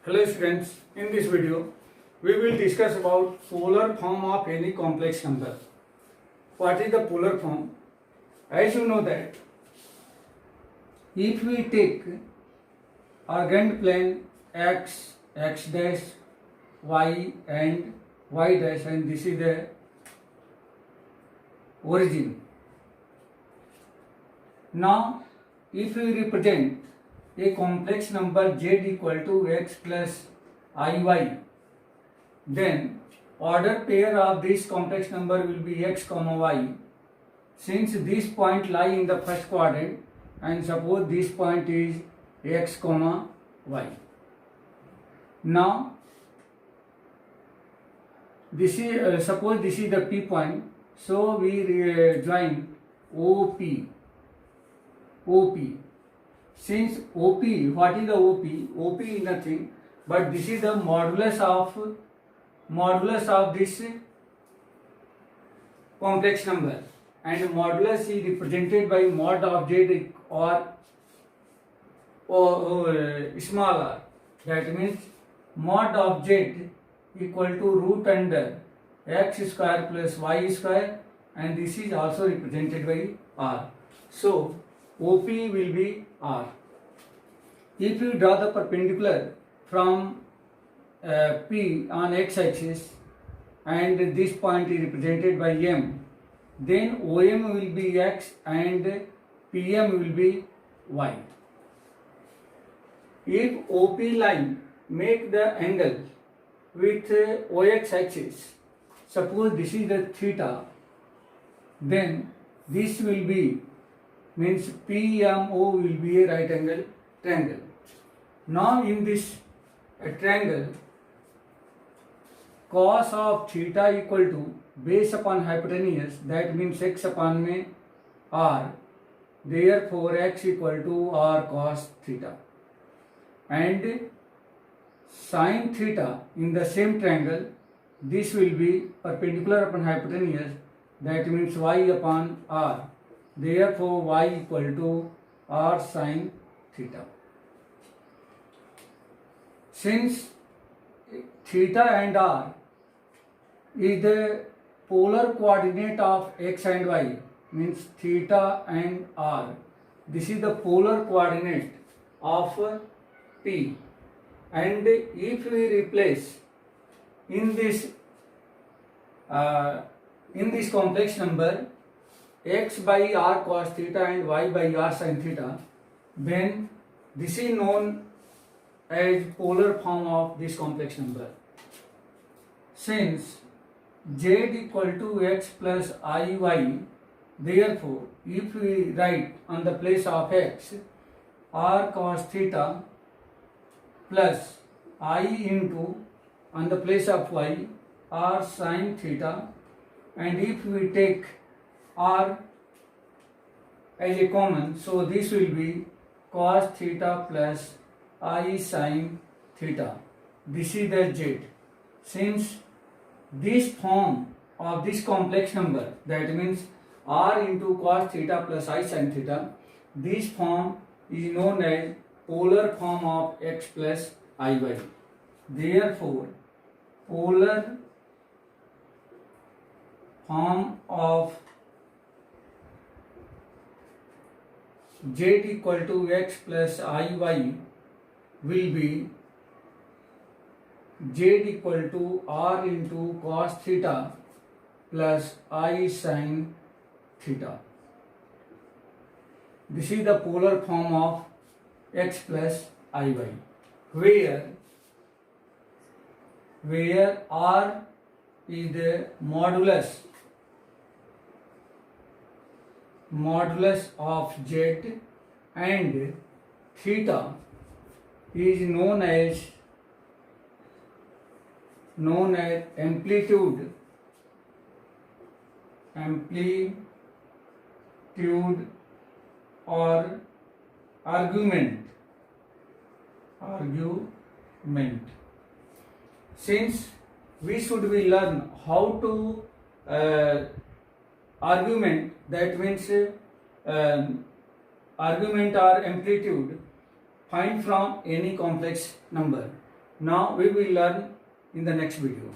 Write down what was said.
Hello students, in this video we will discuss about polar form of any complex number. What is the polar form? As you know that if we take argand plane x, x dash, y and y dash, and this is the origin. Now if we represent a complex number z equal to x plus iy, then order pair of this complex number will be x comma y. Since this point lie in the first quadrant, and suppose this point is x comma y. Now this is suppose this is the p point, so we join OP. Since OP, what is the OP? OP is nothing but this is the modulus of this complex number, and modulus is represented by mod of z or small r. That means mod of z equal to root under x square plus y square, and this is also represented by r. So OP will be r. If you draw the perpendicular from P on x-axis and this point is represented by M, then OM will be x and PM will be y. If OP line make the angle with OX axis, suppose this is the theta, then this will be means PMO will be a right angle triangle. Now in this triangle, cos of theta equal to base upon hypotenuse, that means x upon में r, therefore x equal to r cos theta, and sin theta in the same triangle, this will be perpendicular upon hypotenuse, that means y upon r, therefore y equal to r sin theta. Since theta and r is the polar coordinate of x and y, means theta and r, this is the polar coordinate of P, and if we replace in this complex number x by r cos theta and y by r sin theta, then this is known as polar form of this complex number. Since z equal to x plus iy, therefore if we write on the place of x r cos theta plus I into on the place of y r sin theta, and if we take r as a common, so this will be cos theta plus I sin theta. This is the z. Since this form of this complex number, that means r into cos theta plus I sin theta, this form is known as polar form of x plus iy. Therefore, polar form of z equal to x plus iy will be z equal to r into cos theta plus I sin theta. This is the polar form of x plus iy, where r is the modulus of z, and theta is known as amplitude or argument. Since we should learn how to argument, that means argument or amplitude find from any complex number. Now we will learn in the next video.